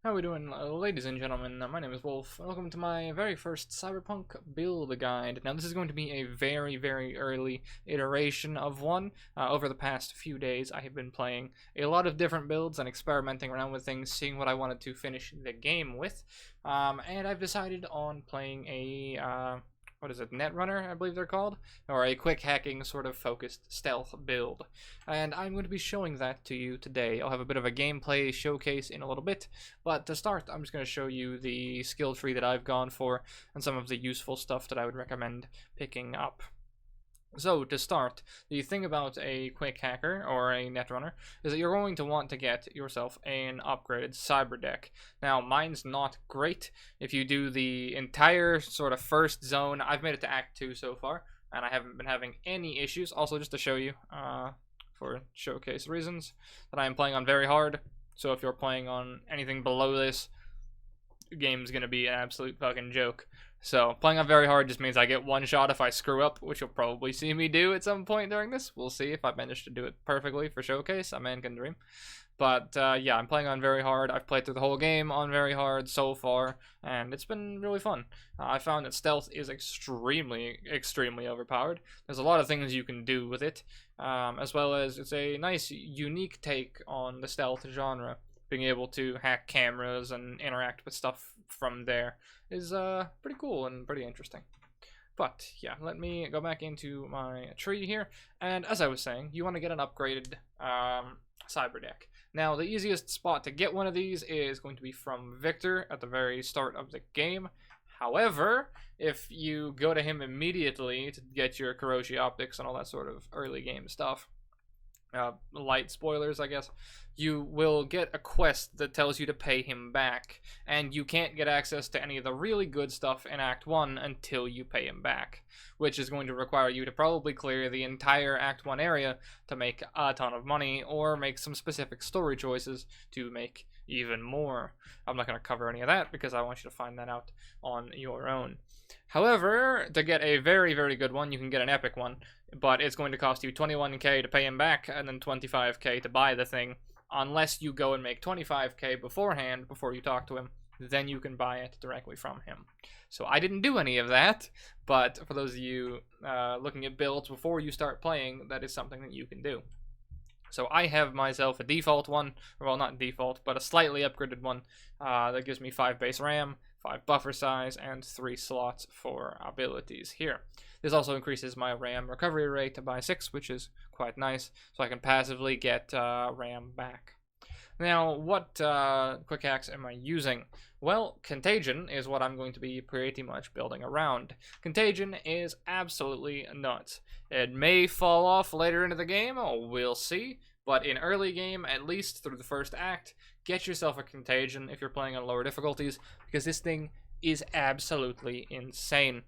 How are we doing, ladies and gentlemen? My name is Wolf. Welcome to my very first Cyberpunk build guide. Now, this is going to be a very early iteration of one. Over the past few days, I have been playing a lot of different builds and experimenting around with things, seeing what I wanted to finish the game with. And I've decided on playing a what is it, Netrunner, I believe they're called, or a quick hacking sort of focused stealth build. And I'm going to be showing that to you today. I'll have a bit of a gameplay showcase in a little bit, but to start, I'm just going to show you the skill tree that I've gone for and some of the useful stuff that I would recommend picking up. So, to start, the thing about a quick hacker or a netrunner is that you're going to want to get yourself an upgraded cyber deck. Now, mine's not great. If you do the entire sort of first zone, I've made it to Act 2 so far, and I haven't been having any issues. Also, just to show you, for showcase reasons, that I am playing on very hard. So if you're playing on anything below this, the game's going to be an absolute fucking joke. So, playing on very hard just means I get one shot if I screw up, which you'll probably see me do at some point during this. We'll see if I manage to do it perfectly for showcase. A man can dream. But, yeah, I'm playing on very hard. I've played through the whole game on very hard so far, and it's been really fun. I found that stealth is extremely overpowered. There's a lot of things you can do with it, as well as it's a nice, unique take on the stealth genre. Being able to hack cameras and interact with stuff from there is pretty cool and pretty interesting. But yeah, let me go back into my tree here. And as I was saying, you want to get an upgraded cyber deck. Now, the easiest spot to get one of these is going to be from Victor at the very start of the game. However, if you go to him immediately to get your Kuroshi optics and all that sort of early game stuff, light spoilers, I guess, you will get a quest that tells you to pay him back, and you can't get access to any of the really good stuff in Act 1 until you pay him back, which is going to require you to probably clear the entire Act 1 area to make a ton of money, or make some specific story choices to make even more. I'm not going to cover any of that because I want you to find that out on your own. However, to get a very good one, you can get an epic one, but it's going to cost you 21k to pay him back and then 25k to buy the thing, unless you go and make 25k beforehand before you talk to him. Then you can buy it directly from him. So I didn't do any of that, but for those of you looking at builds before you start playing, that is something that you can do. So I have myself a default one, well, not default, but a slightly upgraded one that gives me 5 base RAM, 5 buffer size, and 3 slots for abilities here. This also increases my RAM recovery rate by 6, which is quite nice, so I can passively get RAM back. Now, what quick hacks am I using? Well, Contagion is what I'm going to be pretty much building around. Contagion is absolutely nuts. It may fall off later into the game, we'll see, but in early game, at least through the first act, get yourself a Contagion if you're playing on lower difficulties, because this thing is absolutely insane.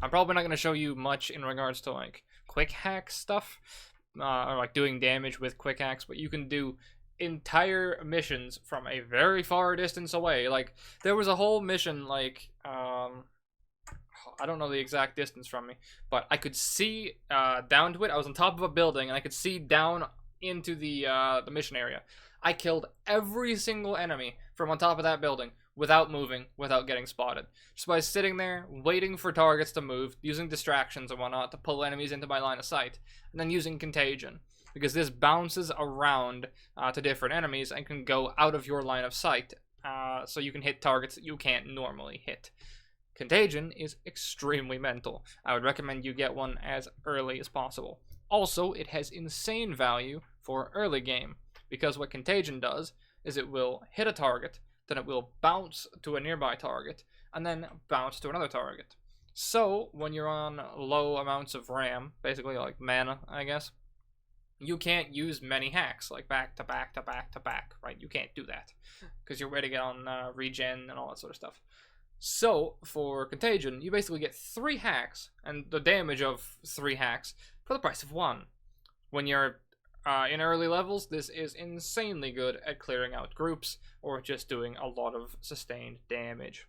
I'm probably not going to show you much in regards to like quick hack stuff, or like doing damage with quick hacks, but you can do entire missions from a very far distance away. Like, there was a whole mission, like, I don't know the exact distance from me, but I could see down to it. I was on top of a building, and I could see down into the mission area. I killed every single enemy from on top of that building without moving, without getting spotted. Just by sitting there, waiting for targets to move, using distractions and whatnot to pull enemies into my line of sight, and then using Contagion, because this bounces around to different enemies and can go out of your line of sight, so you can hit targets that you can't normally hit. Contagion is extremely mental. I would recommend you get one as early as possible. Also, it has insane value for early game, because what Contagion does is it will hit a target, then it will bounce to a nearby target, and then bounce to another target. So, when you're on low amounts of RAM, basically like mana, I guess, you can't use many hacks, like back to back to back to back, right? You can't do that, because you're ready to get on regen and all that sort of stuff. So, for Contagion, you basically get 3 hacks, and the damage of 3 hacks, for the price of 1. When you're in early levels, this is insanely good at clearing out groups, or just doing a lot of sustained damage.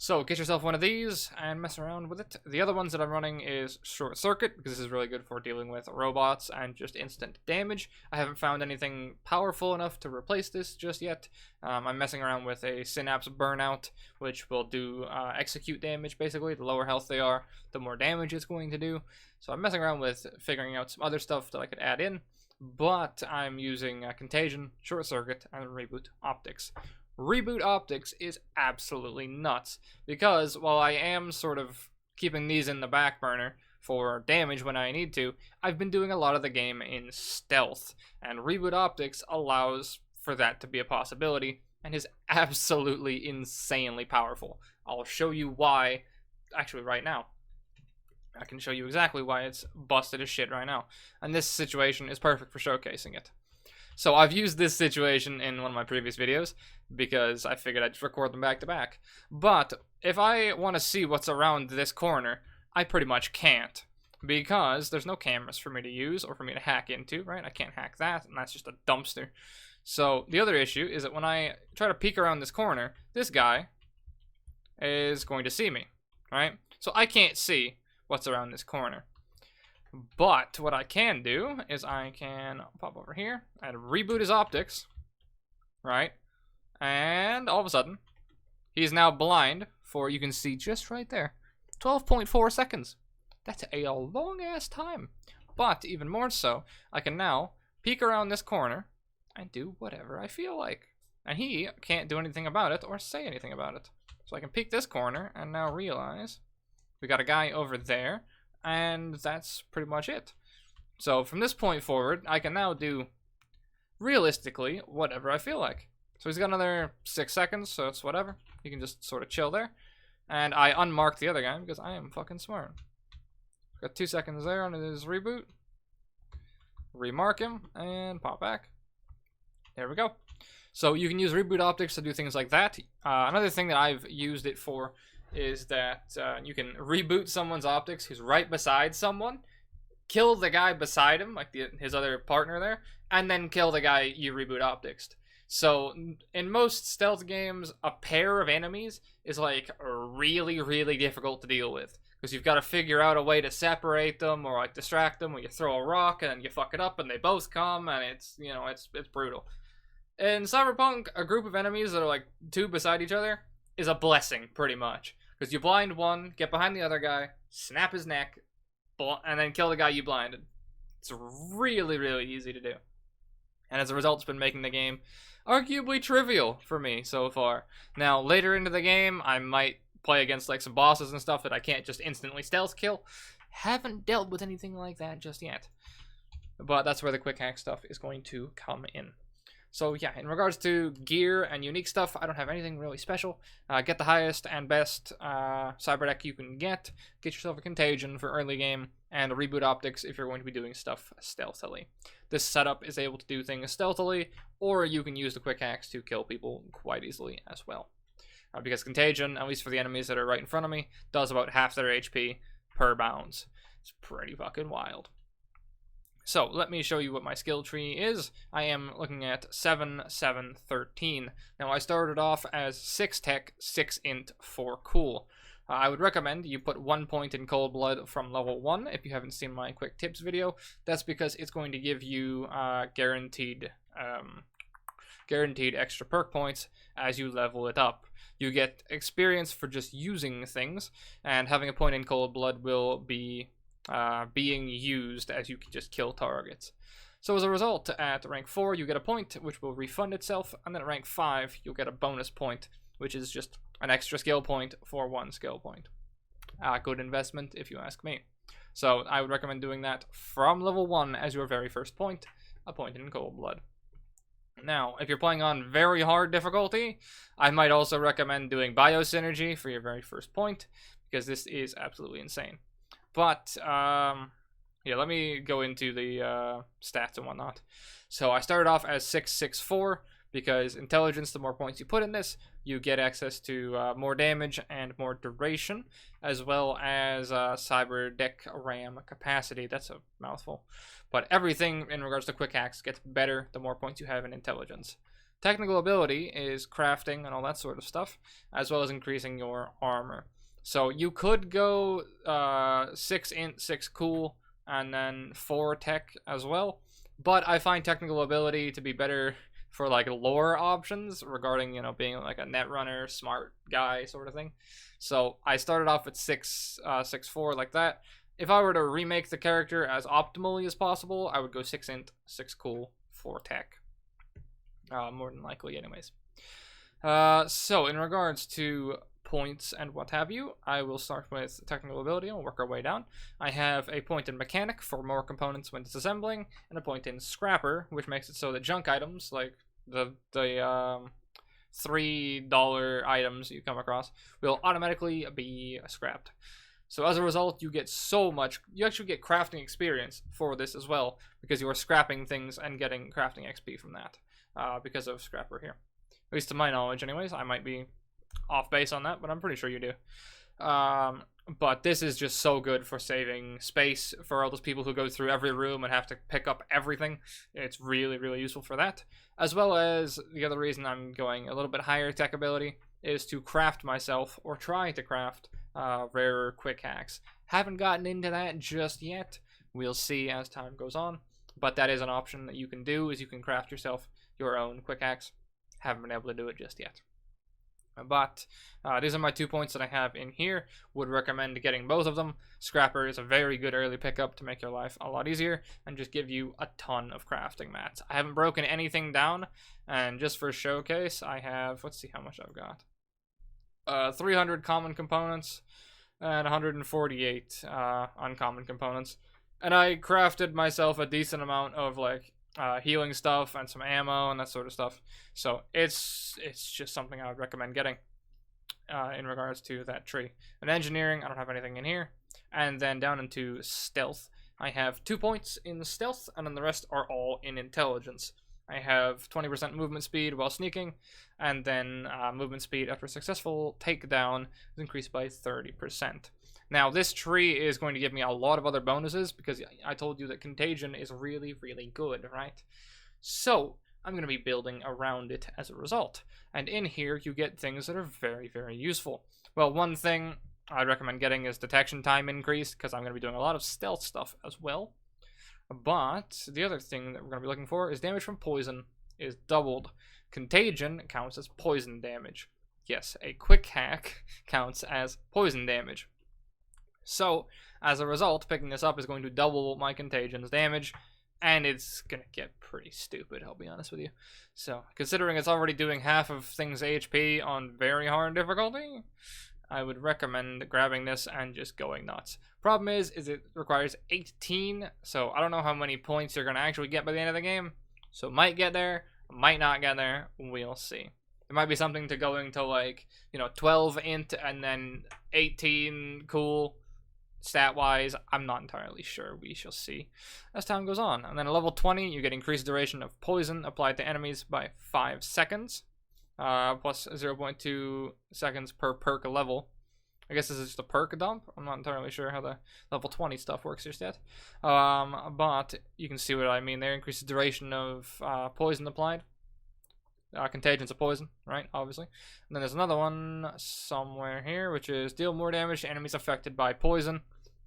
So get yourself one of these and mess around with it. The other ones that I'm running is Short Circuit, because this is really good for dealing with robots and just instant damage. I haven't found anything powerful enough to replace this just yet. I'm messing around with a Synapse Burnout, which will do execute damage, basically. The lower health they are, the more damage it's going to do. So I'm messing around with figuring out some other stuff that I could add in, but I'm using Contagion, Short Circuit, and Reboot Optics. Reboot Optics is absolutely nuts, because while I am sort of keeping these in the back burner for damage when I need to, I've been doing a lot of the game in stealth, and Reboot Optics allows for that to be a possibility, and is absolutely insanely powerful. I'll show you why, actually right now. I can show you exactly why it's busted as shit right now, and this situation is perfect for showcasing it. So I've used this situation in one of my previous videos because I figured I'd just record them back to back. But if I want to see what's around this corner, I pretty much can't, because there's no cameras for me to use or for me to hack into, right? I can't hack that, and that's just a dumpster. So the other issue is that when I try to peek around this corner, this guy is going to see me, right? So I can't see what's around this corner. But what I can do is I can pop over here and reboot his optics, right? And all of a sudden, he's now blind for, you can see just right there, 12.4 seconds. That's a long-ass time. But even more so, I can now peek around this corner and do whatever I feel like. And he can't do anything about it or say anything about it. So I can peek this corner and now realize we got a guy over there. And that's pretty much it. So from this point forward, I can now do, realistically, whatever I feel like. So he's got another 6 seconds, so it's whatever. You can just sort of chill there. And I unmarked the other guy because I am fucking smart. Got 2 seconds there on his reboot. Remark him, and pop back. There we go. So you can use reboot optics to do things like that. Another thing that I've used it for is that you can reboot someone's optics who's right beside someone, kill the guy beside him, like his other partner there, and then kill the guy you reboot optics. So in most stealth games, a pair of enemies is like really, really difficult to deal with, because you've got to figure out a way to separate them or like distract them, or you throw a rock and you fuck it up and they both come, and it's, you know, it's brutal. In Cyberpunk, a group of enemies that are like two beside each other is a blessing, pretty much. Because you blind one, get behind the other guy, snap his neck, and then kill the guy you blinded. It's really, really easy to do. And as a result, it's been making the game arguably trivial for me so far. Now, later into the game, I might play against like some bosses and stuff that I can't just instantly stealth kill. Haven't dealt with anything like that just yet. But that's where the quick hack stuff is going to come in. So yeah, in regards to gear and unique stuff, I don't have anything really special. Get the highest and best cyber deck you can get. Get yourself a Contagion for early game, and a Reboot Optics if you're going to be doing stuff stealthily. This setup is able to do things stealthily, or you can use the quick hacks to kill people quite easily as well. Because Contagion, at least for the enemies that are right in front of me, does about half their HP per bounce. It's pretty fucking wild. So, let me show you what my skill tree is. I am looking at 7, 7, 13. Now, I started off as 6 tech, 6 int, 4 cool. I would recommend you put 1 point in Cold Blood from level 1 if you haven't seen my quick tips video. That's because it's going to give you guaranteed extra perk points as you level it up. You get experience for just using things, and having a point in Cold Blood will be being used as you can just kill targets. So as a result, at rank 4 you get a point which will refund itself, and then at rank 5 you'll get a bonus point, which is just an extra skill point for 1 skill point. Good investment if you ask me. So I would recommend doing that from level 1 as your very first point, a point in Cold Blood. Now, if you're playing on very hard difficulty, I might also recommend doing Biosynergy for your very first point, because this is absolutely insane. But, yeah, let me go into the stats and whatnot. So I started off as 664, because intelligence, the more points you put in this, you get access to more damage and more duration, as well as cyber deck RAM capacity. That's a mouthful. But everything in regards to quick hacks gets better the more points you have in intelligence. Technical ability is crafting and all that sort of stuff, as well as increasing your armor. So you could go 6 int, 6 cool, and then 4 tech as well. But I find technical ability to be better for like lore options regarding, you know, being like a Netrunner, smart guy sort of thing. So I started off at 6, 6, 4 like that. If I were to remake the character as optimally as possible, I would go 6 int, 6 cool, 4 tech. More than likely, anyways. So in regards to points and what have you, I will start with technical ability and work our way down. I have a point in mechanic for more components when disassembling, and a point in scrapper, which makes it so that junk items like the $3 items you come across will automatically be scrapped. So as a result, you get so much, you actually get crafting experience for this as well, because you are scrapping things and getting crafting XP from that, because of scrapper here. At least to my knowledge anyways. I might be off base on that, but I'm pretty sure you do. But this is just so good for saving space for all those people who go through every room and have to pick up everything. It's really, really useful for that. As well as the other reason I'm going a little bit higher tech ability is to craft myself, or try to craft, rarer quick hacks. Haven't gotten into that just yet. We'll see as time goes on. But that is an option that you can do, is you can craft yourself your own quick hacks. Haven't been able to do it just yet. But these are my 2 points that I have in here. Would recommend getting both of them. Scrapper is a very good early pickup to make your life a lot easier and just give you a ton of crafting mats. I haven't broken anything down, and just for showcase, I have, let's see how much I've got. 300 common components and 148 uncommon components. And I crafted myself a decent amount of like healing stuff and some ammo and that sort of stuff. So it's just something I would recommend getting in regards to that tree. And engineering, I don't have anything in here. And then down into stealth, I have 2 points in stealth, and then the rest are all in intelligence. I have 20% movement speed while sneaking, and then movement speed after a successful takedown is increased by 30%. Now, this tree is going to give me a lot of other bonuses, because I told you that contagion is really, really good, right? So, I'm going to be building around it as a result. And in here, you get things that are very, very useful. Well, one thing I'd recommend getting is detection time increased, because I'm going to be doing a lot of stealth stuff as well. But the other thing that we're going to be looking for is damage from poison is doubled. Contagion counts as poison damage. Yes, a quick hack counts as poison damage. So, as a result, picking this up is going to double my contagion's damage, and it's going to get pretty stupid, I'll be honest with you. So, considering it's already doing half of things HP on very hard difficulty, I would recommend grabbing this and just going nuts. Problem is it requires 18, so I don't know how many points you're going to actually get by the end of the game. So, might get there, might not get there, we'll see. There might be something to going to like, 12 int and then 18 cool. Stat-wise, I'm not entirely sure. We shall see as time goes on. And then at level 20, you get increased duration of poison applied to enemies by 5 seconds, plus 0.2 seconds per perk level. I guess this is just a perk dump. I'm not entirely sure how the level 20 stuff works just yet. But you can see what I mean there. Increases duration of poison applied. Contagion's a poison, right? Obviously. And then there's another one somewhere here, which is deal more damage to enemies affected by poison.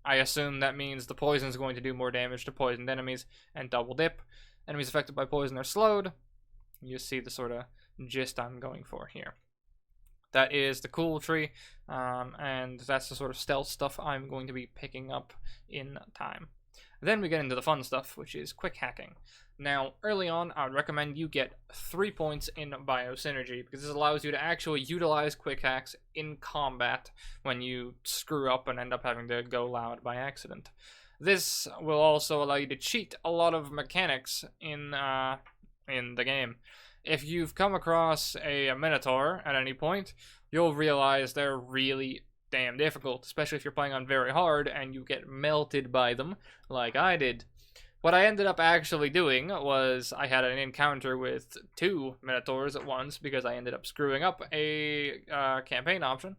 I assume that means the poison is going to do more damage to poisoned enemies, and double dip. Enemies affected by poison are slowed. You see the sort of gist I'm going for here. That is the cool tree, and that's the sort of stealth stuff I'm going to be picking up in time. Then we get into the fun stuff, which is quick hacking. Now, early on, I would recommend you get 3 points in biosynergy, because this allows you to actually utilize quick hacks in combat when you screw up and end up having to go loud by accident. This will also allow you to cheat a lot of mechanics in the game. If you've come across a Minotaur at any point, you'll realize they're really damn difficult, especially if you're playing on very hard and you get melted by them, like I did. What I ended up actually doing was I had an encounter with 2 Minotaurs at once, because I ended up screwing up a campaign option,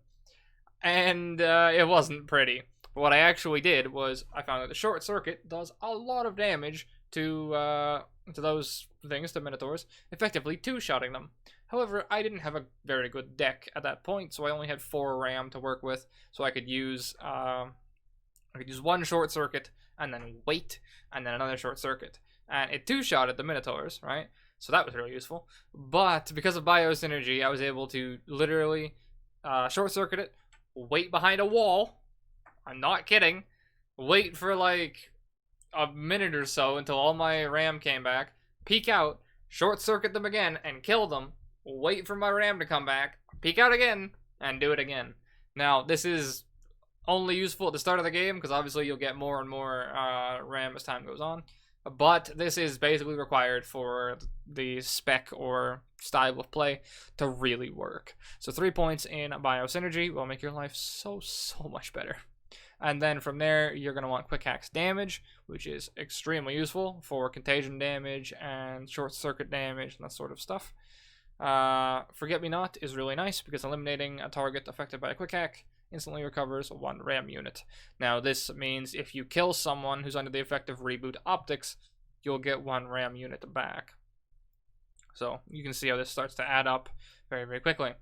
and it wasn't pretty. But what I actually did was I found that the short circuit does a lot of damage to those things, the Minotaurs, effectively two-shotting them. However, I didn't have a very good deck at that point, so I only had 4 RAM to work with, so I could use one short circuit and then wait, and then another short circuit, and it two-shotted the Minotaurs, right? So that was really useful. But because of biosynergy, I was able to literally short circuit it, wait behind a wall. I'm not kidding. Wait for like a minute or so until all my RAM came back, peek out, short circuit them again, and kill them. Wait for my RAM to come back, peek out again, and do it again. Now, this is only useful at the start of the game, because obviously you'll get more and more RAM as time goes on. But this is basically required for the spec or style of play to really work. So 3 points in biosynergy will make your life so much better. And then from there, you're going to want quick hacks damage, which is extremely useful for contagion damage and short circuit damage and that sort of stuff. Forget Me Not is really nice because eliminating a target affected by a quick hack instantly recovers 1 RAM unit. Now this means if you kill someone who's under the effect of reboot optics, you'll get 1 RAM unit back. So you can see how this starts to add up very quickly.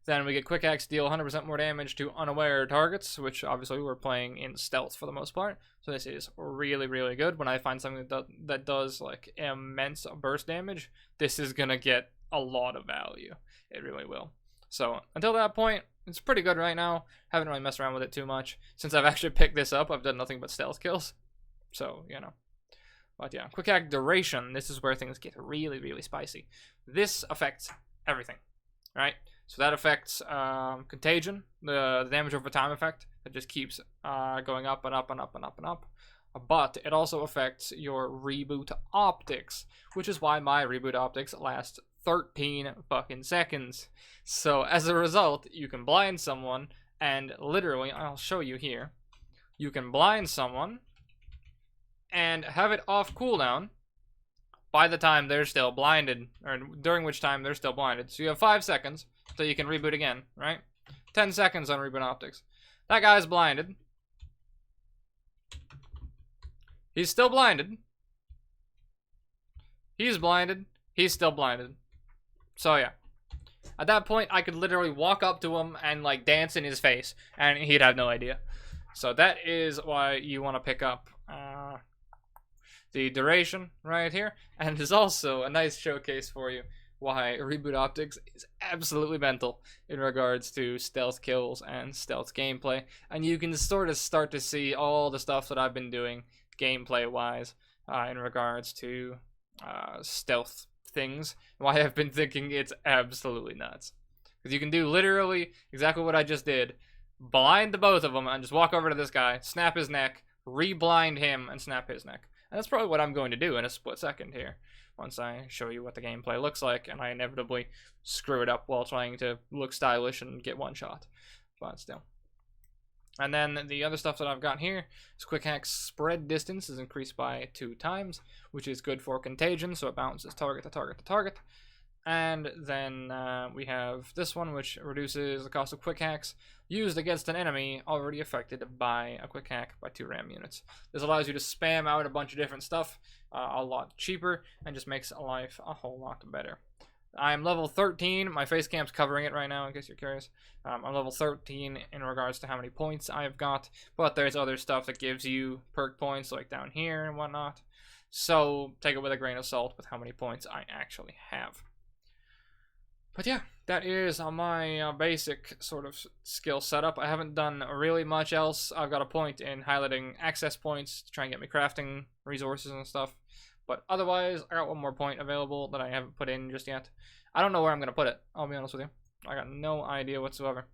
Then we get quick hacks deal 100% more damage to unaware targets, which obviously we're playing in stealth for the most part. So this is really good. When I find something that does like immense burst damage, this is gonna get a lot of value. It really will. So until that point, it's pretty good right now. Haven't really messed around with it too much. Since I've actually picked this up, I've done nothing but stealth kills. So, you know. But yeah, quick hack duration. This is where things get really spicy. This affects everything, right? So that affects contagion, the damage over time effect. That just keeps going up and up and up and up and up. But it also affects your reboot optics, which is why my reboot optics last 13 fucking seconds. So as a result, you can blind someone, and literally, I'll show you here, you can blind someone and have it off cooldown by the time they're still blinded, or during which time they're still blinded. So you have 5 seconds till you can reboot again, right? 10 seconds on reboot optics. That guy's blinded. He's still blinded. He's blinded. He's still blinded. So yeah. At that point, I could literally walk up to him and like dance in his face, and he'd have no idea. So that is why you want to pick up the duration right here. And there's also a nice showcase for you why reboot optics is absolutely mental in regards to stealth kills and stealth gameplay. And you can sort of start to see all the stuff that I've been doing gameplay-wise in regards to stealth things. Why I've been thinking it's absolutely nuts. Because you can do literally exactly what I just did. Blind the both of them and just walk over to this guy, snap his neck, re-blind him, and snap his neck. And that's probably what I'm going to do in a split second here, once I show you what the gameplay looks like, and I inevitably screw it up while trying to look stylish and get one shot. But still. And then the other stuff that I've got here is quick hack spread distance is increased by 2 times, which is good for contagion, so it bounces target to target to target. And then we have this one, which reduces the cost of quick hacks used against an enemy already affected by a quick hack by 2 RAM units. This allows you to spam out a bunch of different stuff a lot cheaper and just makes life a whole lot better. I'm level 13. My face cam's covering it right now, in case you're curious. I'm level 13 in regards to how many points I've got, but there's other stuff that gives you perk points, like down here and whatnot. So take it with a grain of salt with how many points I actually have. But yeah, that is my basic sort of skill setup. I haven't done really much else. I've got a point in highlighting access points to try and get me crafting resources and stuff. But otherwise, I got one more point available that I haven't put in just yet. I don't know where I'm going to put it, I'll be honest with you. I got no idea whatsoever.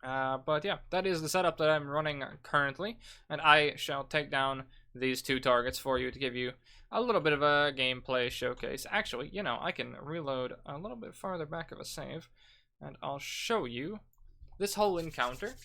But yeah, that is the setup that I'm running currently. And I shall take down these 2 targets for you to give you a little bit of a gameplay showcase. Actually, you know, I can reload a little bit farther back of a save, and I'll show you this whole encounter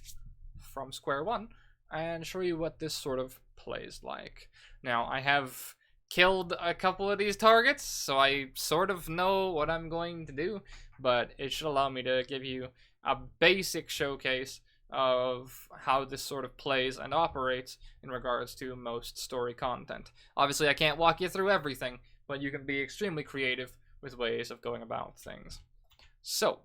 from square one and show you what this sort of plays like. Now, I have killed a couple of these targets, so I sort of know what I'm going to do, but it should allow me to give you a basic showcase of how this sort of plays and operates in regards to most story content. Obviously, I can't walk you through everything, but you can be extremely creative with ways of going about things. So,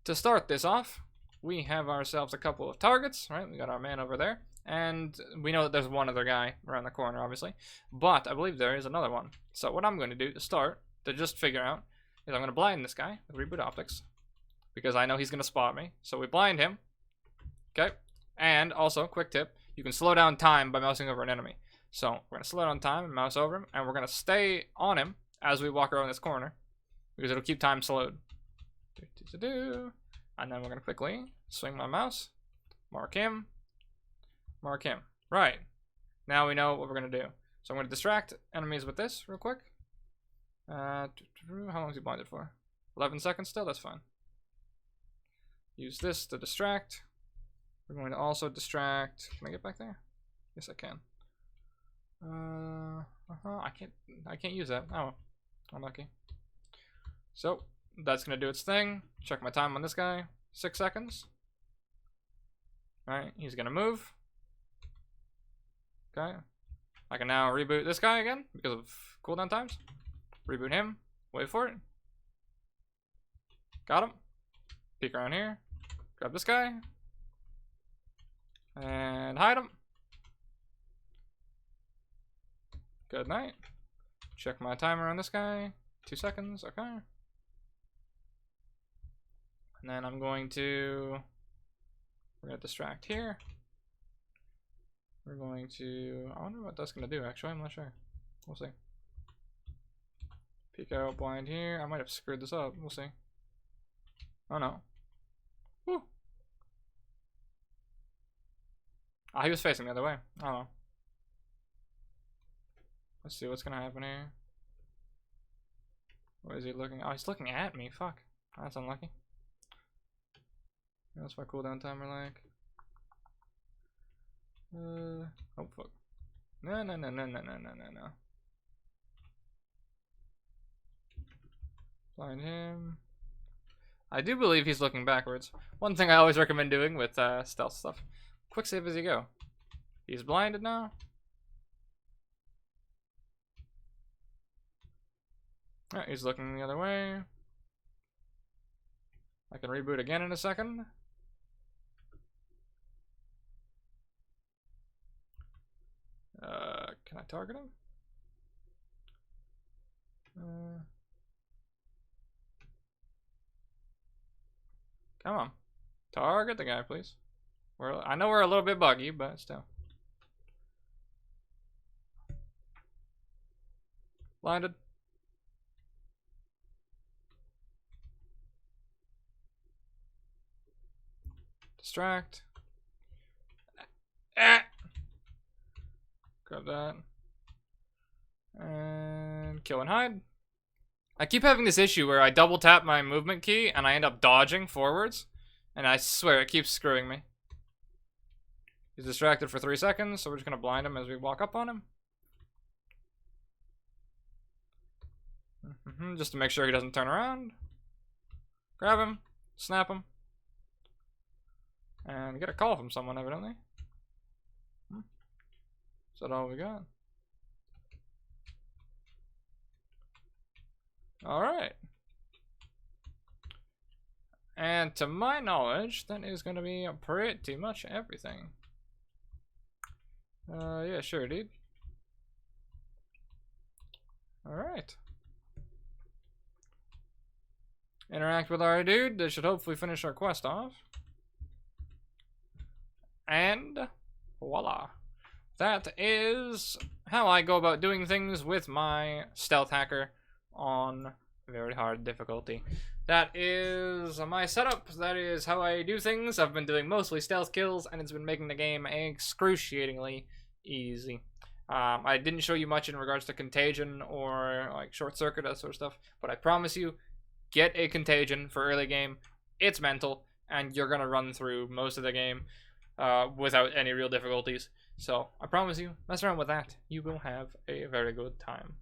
to start this off, we have ourselves a couple of targets, right? We got our man over there, and we know that there's one other guy around the corner, obviously, but I believe there is another one. So what I'm going to do to start, to just figure out, is I'm going to blind this guy with reboot optics, because I know he's going to spot me. So we blind him, okay? And also, quick tip, you can slow down time by mousing over an enemy. So we're going to slow down time and mouse over him, and we're going to stay on him as we walk around this corner, because it'll keep time slowed. And then we're going to quickly swing my mouse, mark him. Right. Now we know what we're going to do. So I'm going to distract enemies with this real quick. How long is he blinded for? 11 seconds still? That's fine. Use this to distract. We're going to also distract. Can I get back there? Yes, I can. I can't use that. Oh, unlucky. So that's gonna do its thing. Check my time on this guy. 6 seconds. Alright, he's gonna move. Okay. I can now reboot this guy again because of cooldown times. Reboot him. Wait for it. Got him. Peek around here. Grab this guy. And hide him. Good night. Check my timer on this guy. 2 seconds. Okay. And then we're going to distract here. We're going to, I wonder what that's going to do actually, I'm not sure. We'll see. Peek out, blind here. I might have screwed this up, we'll see. Oh no. Woo. Ah, he was facing the other way. I don't know. Let's see what's going to happen here. Where is he looking? Oh, he's looking at me, fuck. That's unlucky. That's my cooldown timer like. Oh fuck. No. Blind him. I do believe he's looking backwards. One thing I always recommend doing with stealth stuff. Quick save as you go. He's blinded now. Alright, he's looking the other way. I can reboot again in a second. Can I target him? Come on. Target the guy, please. I know we're a little bit buggy, but still. Blinded. Distract. Grab that. And kill and hide. I keep having this issue where I double tap my movement key and I end up dodging forwards. And I swear it keeps screwing me. He's distracted for 3 seconds, so we're just going to blind him as we walk up on him. Just to make sure he doesn't turn around. Grab him. Snap him. And get a call from someone, evidently. Is that all we got? Alright. And to my knowledge, that is going to be pretty much everything. Yeah, sure, dude. Alright. Interact with our dude. This should hopefully finish our quest off. And voila. That is how I go about doing things with my stealth hacker on very hard difficulty. That is my setup. That is how I do things. I've been doing mostly stealth kills, and it's been making the game excruciatingly easy. I didn't show you much in regards to contagion or like short circuit, that sort of stuff, but I promise you, get a contagion for early game. It's mental, and you're gonna run through most of the game without any real difficulties. So I promise you, mess around with that. You will have a very good time.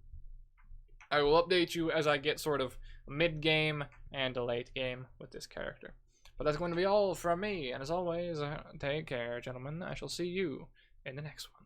I will update you as I get sort of mid-game and late game with this character. But that's going to be all from me. And as always, take care, gentlemen. I shall see you in the next one.